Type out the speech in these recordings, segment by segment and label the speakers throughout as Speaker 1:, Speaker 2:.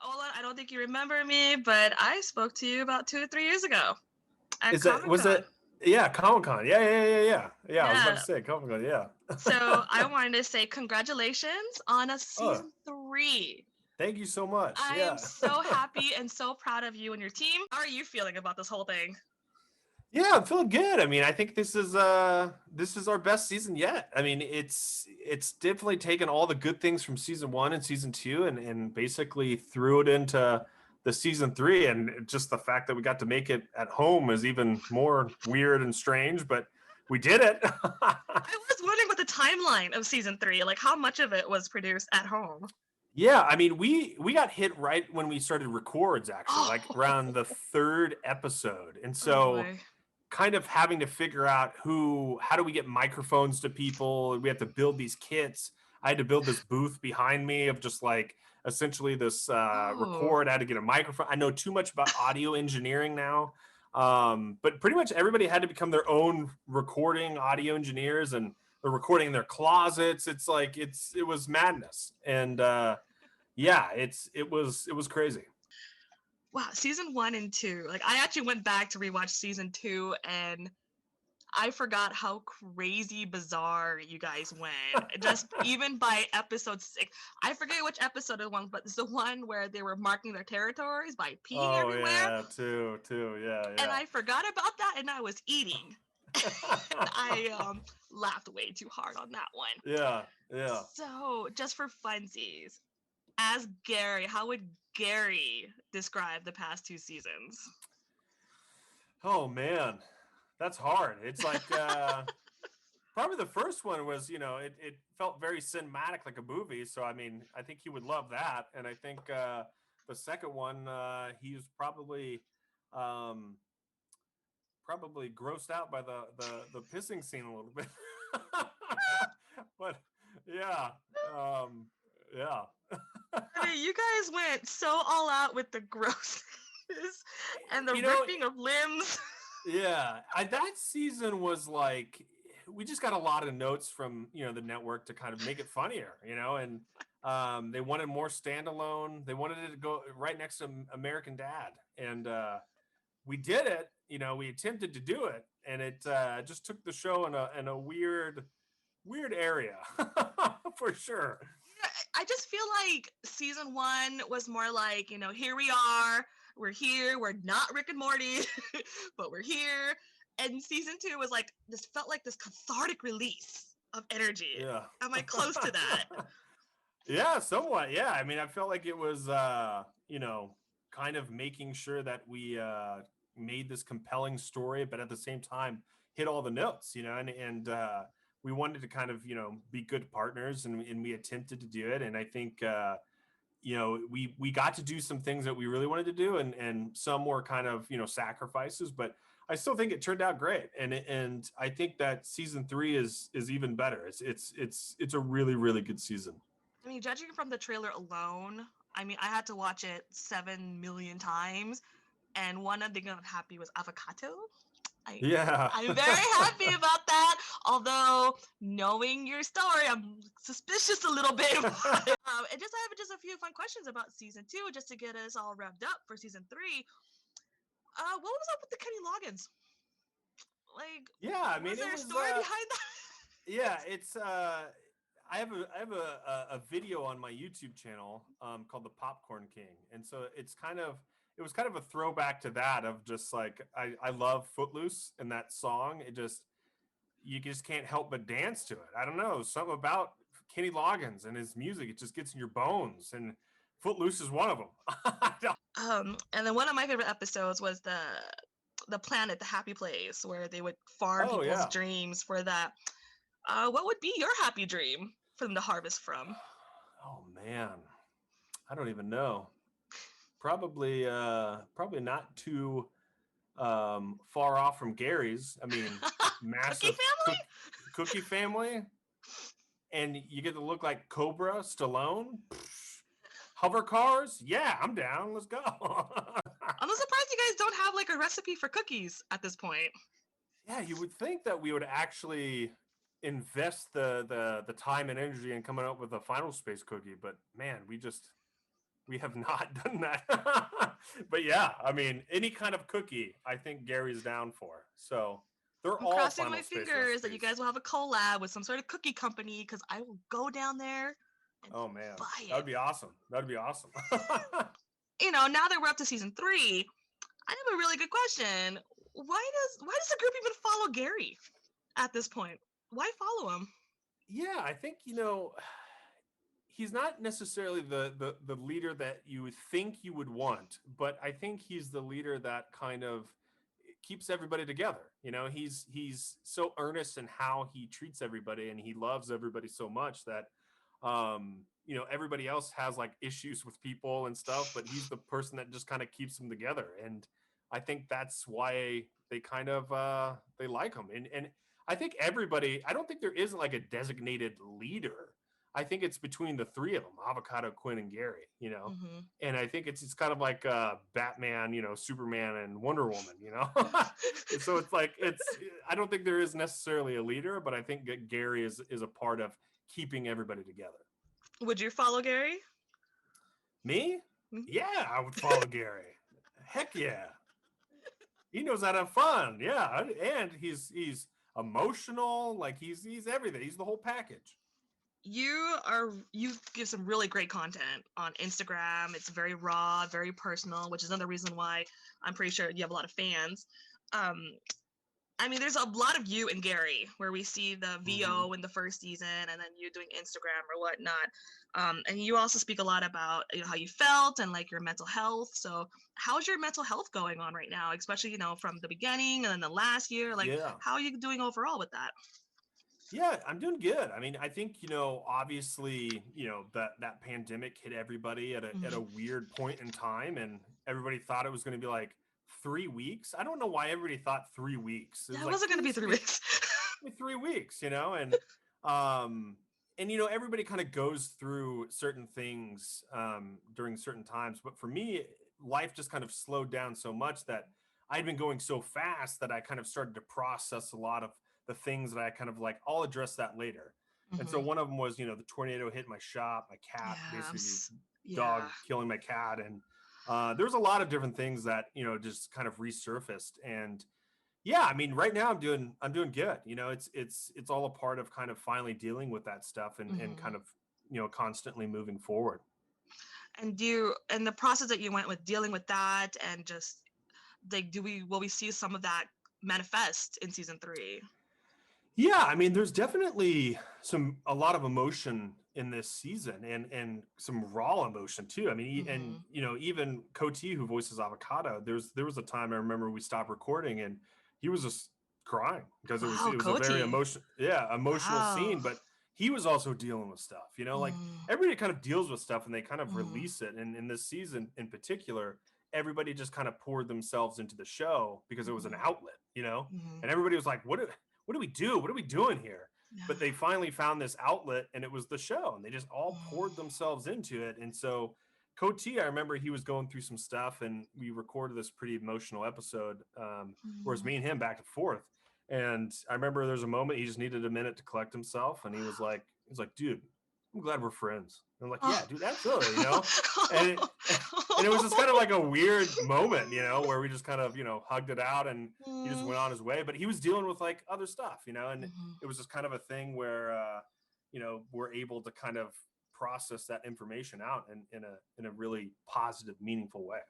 Speaker 1: Olan, I don't think you remember me, but I spoke to you about 2 to 3 years ago at
Speaker 2: Is that was
Speaker 1: Comic-Con.
Speaker 2: it? Yeah, Comic-Con. Yeah. I was about to
Speaker 1: Yeah.
Speaker 2: say Comic-Con. Yeah.
Speaker 1: So I wanted to say congratulations on a
Speaker 2: Oh,
Speaker 1: season 3.
Speaker 2: thank you so much.
Speaker 1: I am
Speaker 2: Yeah.
Speaker 1: so happy and so proud of you and your team. How are you feeling about this whole thing?
Speaker 2: Yeah, I'm feeling good. I mean, I think this is our best season yet. I mean, it's definitely taken all the good things from season 1 and season 2 and basically threw it into the season 3, and just the fact that we got to make it at home is even more weird and strange, but we did it.
Speaker 1: I was wondering about the timeline of season 3, like how much of it was produced at home.
Speaker 2: Yeah, I mean, we got hit right when we started records, actually, like around the 3rd episode. And so
Speaker 1: boy.
Speaker 2: kind of having to figure out how do we get microphones to people? We have to build these kits. I had to build this booth behind me of just like essentially this record. I had to get a microphone. I know too much about audio engineering now. But pretty much everybody had to become their own recording audio engineers, and they're recording in their closets. It's like it was madness. And yeah, it was crazy.
Speaker 1: Wow, season 1 and 2. Like I actually went back to rewatch season 2 and I forgot how crazy bizarre you guys went. Just even by episode 6. I forget which episode it was, but it's the one where they were marking their territories by peeing everywhere.
Speaker 2: Yeah, too. Yeah.
Speaker 1: And I forgot about that and I was eating. I laughed way too hard on that one.
Speaker 2: Yeah.
Speaker 1: So, just for funsies, as Gary, how would Gary describe the past 2 seasons?
Speaker 2: Oh man, that's hard. It's like probably the first one was, it felt very cinematic, like a movie. So I mean, I think he would love that. And I think the second one, he was probably grossed out by the pissing scene a little bit. But yeah, yeah.
Speaker 1: I mean, you guys went so all out with the grossness and the ripping of limbs.
Speaker 2: Yeah, that season was like, we just got a lot of notes from the network to kind of make it funnier, and they wanted more standalone. They wanted it to go right next to American Dad, and we did it. We attempted to do it, and it just took the show in a weird area for sure.
Speaker 1: I just feel like season 1 was more like, here we are, we're here, we're not Rick and Morty, but we're here. And season 2 was like, this felt like this cathartic release of energy.
Speaker 2: Yeah.
Speaker 1: Am I close to that?
Speaker 2: Yeah, somewhat. Yeah. I mean, I felt like it was, kind of making sure that we made this compelling story, but at the same time hit all the notes, and we wanted to kind of, be good partners, and we attempted to do it. And I think, we got to do some things that we really wanted to do, and some were kind of, sacrifices, but I still think it turned out great. And I think that season 3 is even better. It's a really, really good season.
Speaker 1: I mean, judging from the trailer alone, I mean, I had to watch it 7 million times. And one of the things I'm happy was avocado. I'm very happy about that. Although knowing your story, I'm suspicious a little bit. And I have just a few fun questions about season 2, just to get us all revved up for season 3. What was up with the Kenny Loggins? Like,
Speaker 2: yeah, I mean,
Speaker 1: was there a story behind that?
Speaker 2: Yeah, it's I have a video on my YouTube channel called the Popcorn King, and so it was kind of a throwback to that, of just like, I love Footloose, and that song, you just can't help but dance to it. I don't know, something about Kenny Loggins and his music, it just gets in your bones, and Footloose is one of them.
Speaker 1: And then one of my favorite episodes was the planet, the happy place, where they would farm
Speaker 2: Oh
Speaker 1: people's
Speaker 2: yeah.
Speaker 1: dreams for that. What would be your happy dream for them to harvest from?
Speaker 2: Oh man, I don't even know. Probably not too far off from Gary's. I mean,
Speaker 1: Cookie
Speaker 2: massive
Speaker 1: family?
Speaker 2: cookie family, and you get to look like Cobra, Stallone. Hover cars? Yeah, I'm down. Let's go.
Speaker 1: I'm surprised you guys don't have like a recipe for cookies at this point.
Speaker 2: Yeah, you would think that we would actually invest the time and energy in coming up with a final space cookie, but man, we have not done that. But yeah, I mean, any kind of cookie, I think Gary's down for. So they're
Speaker 1: I'm
Speaker 2: all
Speaker 1: crossing
Speaker 2: final
Speaker 1: my
Speaker 2: space
Speaker 1: fingers that you
Speaker 2: recipes.
Speaker 1: guys will have a collab with some sort of cookie company because I will go down there and
Speaker 2: Oh man,
Speaker 1: buy
Speaker 2: that
Speaker 1: it.
Speaker 2: would be awesome. That'd be awesome.
Speaker 1: Now that we're up to season 3, I have a really good question. Why does the group even follow Gary at this point? Why follow him?
Speaker 2: Yeah, I think he's not necessarily the leader that you would think you would want, but I think he's the leader that kind of keeps everybody together. He's so earnest in how he treats everybody, and he loves everybody so much that everybody else has like issues with people and stuff, but he's the person that just kind of keeps them together. And I think that's why they kind of they like him. And I think everybody, I don't think there isn't like a designated leader. I think it's between the three of them, Avocado, Quinn, and Gary.
Speaker 1: Mm-hmm.
Speaker 2: And I think it's kind of like Batman, Superman, and Wonder Woman. So it's like I don't think there is necessarily a leader, but I think that Gary is a part of keeping everybody together.
Speaker 1: Would you follow Gary?
Speaker 2: Me?
Speaker 1: Mhm.
Speaker 2: Yeah, I would follow Gary. Heck yeah. He knows how to have fun. Yeah, and he's emotional. Like he's everything. He's the whole package.
Speaker 1: You give some really great content on Instagram. It's very raw, very personal, which is another reason why I'm pretty sure you have a lot of fans. Um, I mean, there's a lot of you and Gary, where we see the
Speaker 2: Mm-hmm.
Speaker 1: VO in the first season, and then you doing Instagram or whatnot. And you also speak a lot about how you felt and like your mental health. So, how's your mental health going on right now, especially from the beginning and then the last year? Like,
Speaker 2: Yeah.
Speaker 1: how are you doing overall with that?
Speaker 2: Yeah, I'm doing good. I mean, I think, obviously, that pandemic hit everybody at a
Speaker 1: Mhm.
Speaker 2: weird point in time, and everybody thought it was going to be like 3 weeks. I don't know why everybody thought 3 weeks. It
Speaker 1: Yeah,
Speaker 2: was
Speaker 1: it
Speaker 2: like,
Speaker 1: wasn't
Speaker 2: yeah,
Speaker 1: going to be
Speaker 2: this will
Speaker 1: 3 weeks.
Speaker 2: be 3 weeks, um everybody kind of goes through certain things during certain times, but for me, life just kind of slowed down so much that I'd been going so fast that I kind of started to process a lot of the things that I kind of like, I'll address that later. And so
Speaker 1: Hmm.
Speaker 2: one of them was, the tornado hit my shop, my cat,
Speaker 1: Yeah,
Speaker 2: basically dog
Speaker 1: yeah.
Speaker 2: killing my cat. And there was a lot of different things that, just kind of resurfaced. And yeah, I mean, right now I'm doing good. It's all a part of kind of finally dealing with that stuff and
Speaker 1: Hmm.
Speaker 2: kind of, constantly moving forward.
Speaker 1: And the process that you went with dealing with that, and just like, will we see some of that manifest in season 3?
Speaker 2: Yeah, I mean, there's definitely a lot of emotion in this season, and some raw emotion too. I mean, and
Speaker 1: Hmm.
Speaker 2: even Coty, who voices Avocado, there was a time I remember we stopped recording and he was just crying because it was
Speaker 1: Wow,
Speaker 2: it was a very
Speaker 1: Cody.
Speaker 2: emotional
Speaker 1: Wow.
Speaker 2: scene, but he was also dealing with stuff. Like
Speaker 1: Mm.
Speaker 2: everybody kind of deals with stuff and they kind of
Speaker 1: Hmm.
Speaker 2: release it. And in this season in particular, everybody just kind of poured themselves into the show because it was an
Speaker 1: Hmm.
Speaker 2: outlet.
Speaker 1: Hmm.
Speaker 2: And everybody was like, what do we do? What are we doing here? But they
Speaker 1: Yeah.
Speaker 2: finally found this outlet, and it was the show, and they just all poured
Speaker 1: Mm.
Speaker 2: themselves into it. And so Coty, I remember he was going through some stuff, and we recorded this pretty emotional episode, where it's
Speaker 1: Mm.
Speaker 2: me and him back and forth. And I remember there's a moment he just needed a minute to collect himself, and
Speaker 1: Wow.
Speaker 2: he's like, dude, I'm glad we're friends. And I'm like,
Speaker 1: Oh.
Speaker 2: yeah, dude, absolutely. And and it was just kind of like a weird moment, where we just kind of, hugged it out, and he just
Speaker 1: Mm.
Speaker 2: went on his way. But he was dealing with like other stuff. And
Speaker 1: Mhm.
Speaker 2: it was just kind of a thing where, we're able to kind of process that information out in a really positive, meaningful way.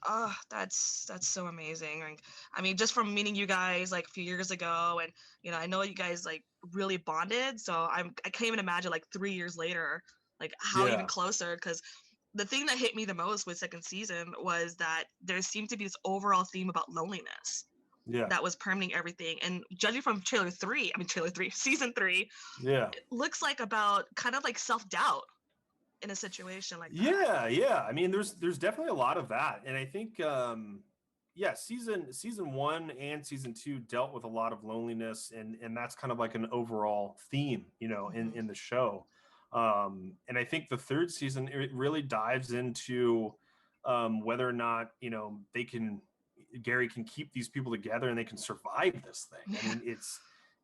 Speaker 1: Oh, that's so amazing. Like, I mean, just from meeting you guys like a few years ago, and I know you guys like really bonded. So I can't even imagine like 3 years later, like how even
Speaker 2: Yeah.
Speaker 1: closer. Because the thing that hit me the most with second season was that there seemed to be this overall theme about loneliness.
Speaker 2: Yeah.
Speaker 1: that was permeating everything. And judging from season 3,
Speaker 2: Yeah.
Speaker 1: it looks like about kind of like self-doubt in a situation like that.
Speaker 2: Yeah. I mean, there's definitely a lot of that, and I think yeah, season 1 and season 2 dealt with a lot of loneliness, and that's kind of like an overall theme, you know, in the show. And I think the third season, it really dives into whether or not, you know, Gary can keep these people together and they can survive this thing. I mean,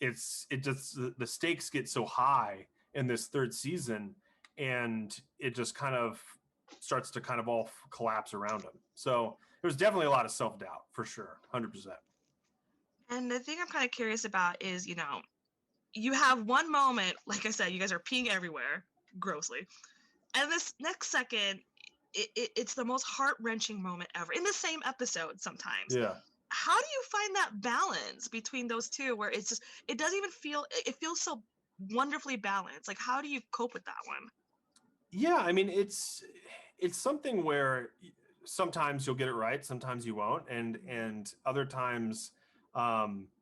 Speaker 2: it just, the stakes get so high in this third season, and it just kind of starts to kind of all collapse around him. So there's definitely a lot of self-doubt for sure. 100%.
Speaker 1: And the thing I'm kind of curious about is, you know, you have one moment, like I said, you guys are peeing everywhere, grossly. And this next second, it's the most heart-wrenching moment ever in the same episode sometimes.
Speaker 2: Yeah.
Speaker 1: How do you find that balance between those two where it's just, it doesn't even feel, it feels so wonderfully balanced? Like, how do you cope with that one?
Speaker 2: Yeah, I mean, it's something where sometimes you'll get it right, sometimes you won't, and other times,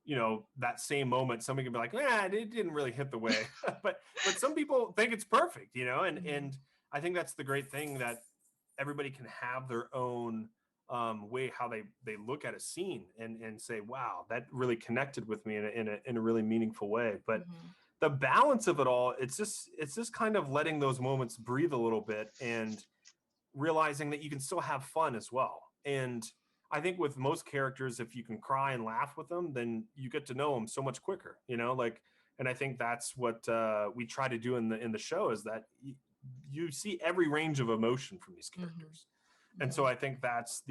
Speaker 2: you know, that same moment, somebody can be like, "Yeah, it didn't really hit the way," but some people think it's perfect, you know, and I think that's the great thing, that everybody can have their own way how they look at a scene and say, "Wow, that really connected with me in a really meaningful way." But the balance of it all, it's just kind of letting those moments breathe a little bit and realizing that you can still have fun as well. And I think with most characters, if you can cry and laugh with them, then you get to know them so much quicker, you know, like, and I think that's what we try to do in the show, is that you see every range of emotion from these characters. And so I think that's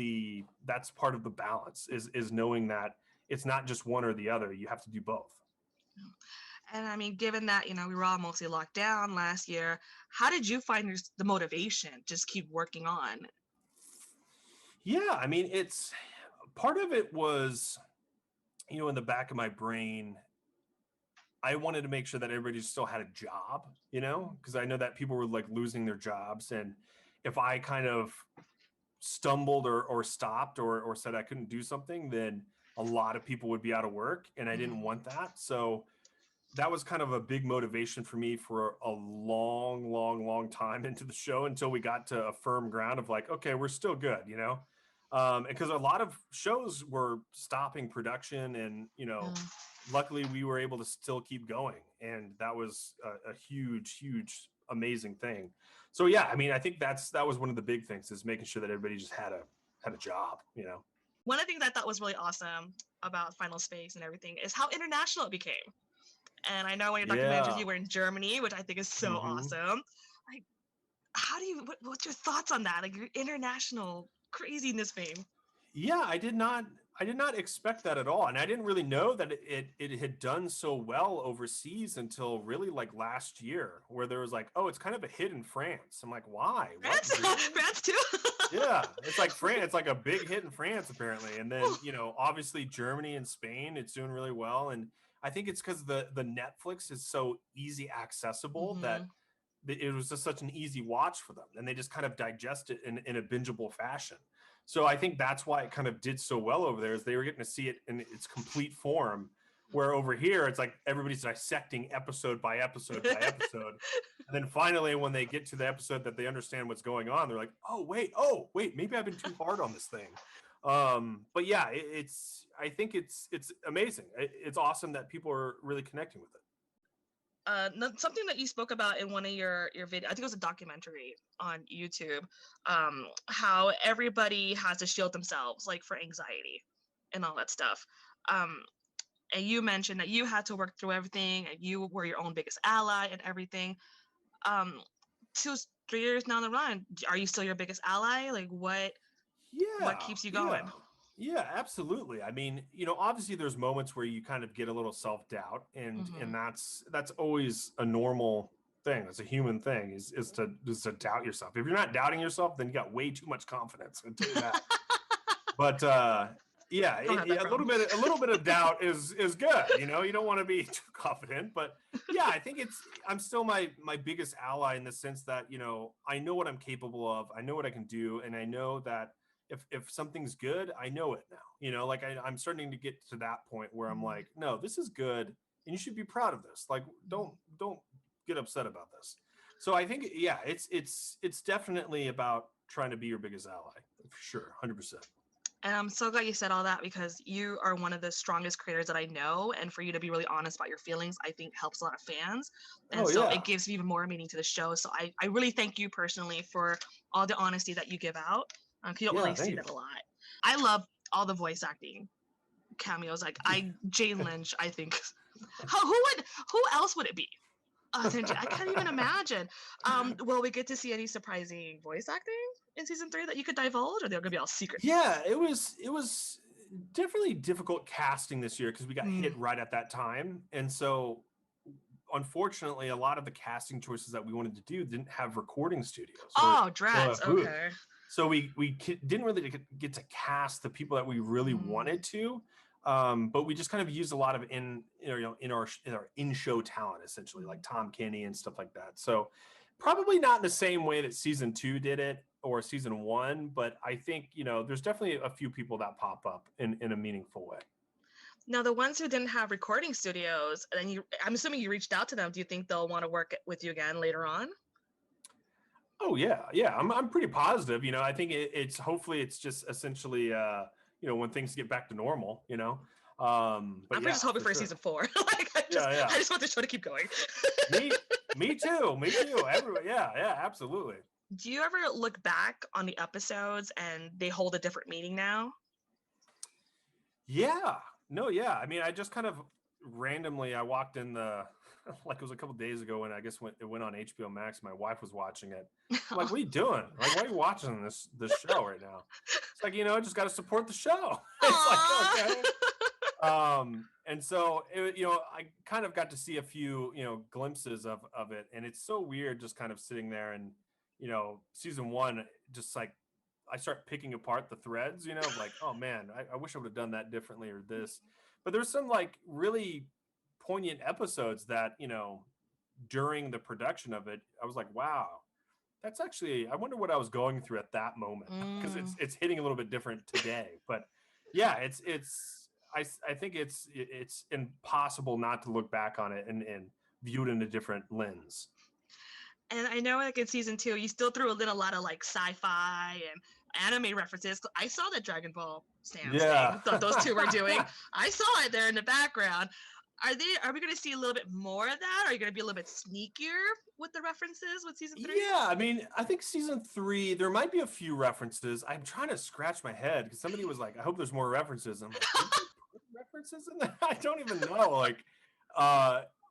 Speaker 2: part of the balance, is knowing that it's not just one or the other. You have to do both.
Speaker 1: And I mean, given that, you know, we were all mostly locked down last year, how did you find the motivation to just keep working on?
Speaker 2: Yeah, I mean, it's part of it was, you know, in the back of my brain, I wanted to make sure that everybody still had a job, you know, because I know that people were like losing their jobs. And if I kind of stumbled or stopped or said I couldn't do something, then a lot of people would be out of work. And I didn't want that. So that was kind of a big motivation for me for a long time into the show, until we got to a firm ground of like, okay, we're still good, you know? Because a lot of shows were stopping production, and, you know, luckily we were able to still keep going. And that was a huge, amazing thing. So yeah, I mean, I think that was one of the big things, is making sure that everybody just had a job, you know?
Speaker 1: One of the things I thought was really awesome about Final Space and everything is how international it became. And I know in your documentaries you were in Germany, which I think is so awesome. Like, what's your thoughts on that? Like, your international craziness fame.
Speaker 2: Yeah, I did not expect that at all. And I didn't really know that it had done so well overseas until really like last year, where there was like, oh, it's kind of a hit in France. I'm like, why?
Speaker 1: France?
Speaker 2: What?
Speaker 1: France too?
Speaker 2: Yeah, it's like France. It's like a big hit in France, apparently. And then, you know, obviously Germany and Spain, it's doing really well. And I think it's because the Netflix is so easy accessible that it was just such an easy watch for them, and they just kind of digest it in a bingeable fashion. So I think that's why it kind of did so well over there, is they were getting to see it in its complete form, where over here it's like everybody's dissecting episode by episode by episode. And then finally, when they get to the episode that they understand what's going on, they're like, oh wait, maybe I've been too hard on this thing. But yeah, I think it's amazing. It's awesome that people are really connecting with it.
Speaker 1: Something that you spoke about in one of your video, I think it was a documentary on YouTube, how everybody has to shield themselves, like for anxiety and all that stuff. And you mentioned that you had to work through everything, and you were your own biggest ally and everything. 2-3 years down the run, are you still your biggest ally? Like, what keeps you going?
Speaker 2: Yeah, absolutely. I mean, you know, obviously there's moments where you kind of get a little self-doubt, and that's always a normal thing. It's a human thing, is to doubt yourself. If you're not doubting yourself, then you got way too much confidence. I'll tell you that. But yeah, a little bit of doubt is good. You know, you don't want to be too confident, but yeah, I think I'm still my biggest ally, in the sense that, you know, I know what I'm capable of, I know what I can do, and I know that if something's good, I know it now. You know, like I'm starting to get to that point where I'm like, no, this is good, and you should be proud of this. Like, don't get upset about this. So I think, yeah, it's definitely about trying to be your biggest ally, for sure, 100%.
Speaker 1: And I'm so glad you said all that, because you are one of the strongest creators that I know. And for you to be really honest about your feelings, I think helps a lot of fans. And so it gives even more meaning to the show. So I really thank you personally for all the honesty that you give out. You don't really see that a lot. I love all the voice acting cameos. Like Jane Lynch, I think. Who else would it be? I can't even imagine. Will we get to see any surprising voice acting in season 3 that you could divulge, or they're gonna be all secret?
Speaker 2: Yeah, it was definitely difficult casting this year because we got hit right at that time, and so unfortunately, a lot of the casting choices that we wanted to do didn't have recording studios.
Speaker 1: Okay.
Speaker 2: So we didn't really get to cast the people that we really wanted to. But we just kind of used a lot of in our in-show talent, essentially, like Tom Kenny and stuff like that. So probably not in the same way that season 2 did it or season 1, but I think, there's definitely a few people that pop up in a meaningful way.
Speaker 1: Now, the ones who didn't have recording studios, and I'm assuming you reached out to them. Do you think they'll want to work with you again later on?
Speaker 2: Oh yeah. I'm pretty positive. I think it's hopefully it's just essentially when things get back to normal. But
Speaker 1: I'm just hoping for season 4. I just want the show to keep going.
Speaker 2: me too. Everybody, yeah, absolutely.
Speaker 1: Do you ever look back on the episodes and they hold a different meaning now?
Speaker 2: Yeah. No, yeah. I mean, I just kind of randomly, I walked in like it was a couple days ago when I guess when it went on HBO Max, my wife was watching it. I'm like, what are you doing? Like, why are you watching this show right now? It's like, just got to support the show. It's like, okay. And so, I kind of got to see a few, glimpses of it. And it's so weird just kind of sitting there and, season 1, just like, I start picking apart the threads, like, oh man, I wish I would have done that differently or this. But there's some like really poignant episodes that, during the production of it, I was like, wow, that's actually, I wonder what I was going through at that moment, because it's hitting a little bit different today. But yeah, I think it's impossible not to look back on it and view it in a different lens.
Speaker 1: And I know, like, in season 2, you still threw in a lot of like sci-fi and anime references. I saw the Dragon Ball thing that those two were doing. I saw it there in the background. Are we going to see a little bit more of that? Are you going to be a little bit sneakier with the references with season 3?
Speaker 2: Yeah, I mean, I think season 3, there might be a few references. I'm trying to scratch my head because somebody was like, I hope there's more references. I'm like, put references in there? I don't even know. Like,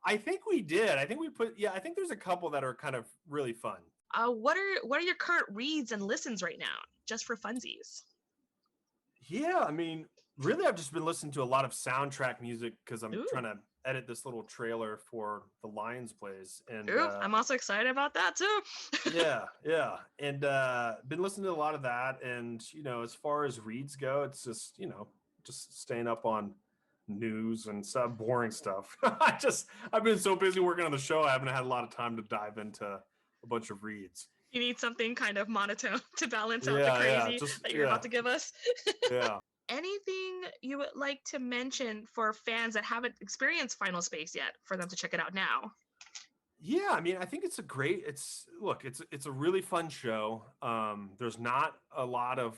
Speaker 2: I think we did. I think we I think there's a couple that are kind of really fun.
Speaker 1: What are your current reads and listens right now, just for funsies?
Speaker 2: Yeah, I mean, really, I've just been listening to a lot of soundtrack music because I'm trying to edit this little trailer for the Lions plays. And
Speaker 1: I'm also excited about that too.
Speaker 2: yeah. And been listening to a lot of that. And, as far as reads go, it's just, just staying up on news and stuff, boring stuff. I've been so busy working on the show, I haven't had a lot of time to dive into a bunch of reads.
Speaker 1: You need something kind of monotone to balance out the crazy that you're about to give us.
Speaker 2: Yeah.
Speaker 1: Anything you would like to mention for fans that haven't experienced Final Space yet, for them to check it out now?
Speaker 2: Yeah, I mean, I think it's it's a really fun show. There's not a lot of,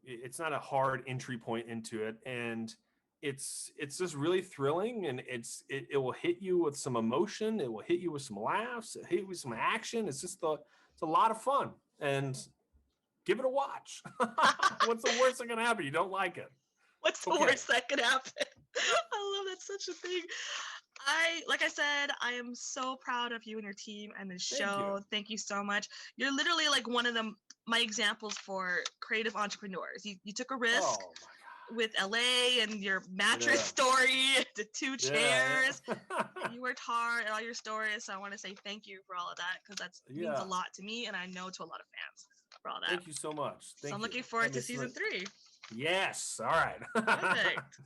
Speaker 2: it's not a hard entry point into it, and it's just really thrilling, and it will hit you with some emotion, it will hit you with some laughs, it hit you with some action. It's a lot of fun, and give it a watch. What's the worst that can happen? You don't like it.
Speaker 1: What's the worst that could happen? I love that's such a thing. Like I said, I am so proud of you and your team and the show. Thank you so much. You're literally like one of my examples for creative entrepreneurs. You took a risk with LA and your mattress story, the 2 chairs. You worked hard at all your stories. So I want to say thank you for all of that, because that means a lot to me, and I know to a lot of fans for all that.
Speaker 2: Thank you so much.
Speaker 1: I'm looking forward to season 3.
Speaker 2: Yes. All right.
Speaker 1: Perfect.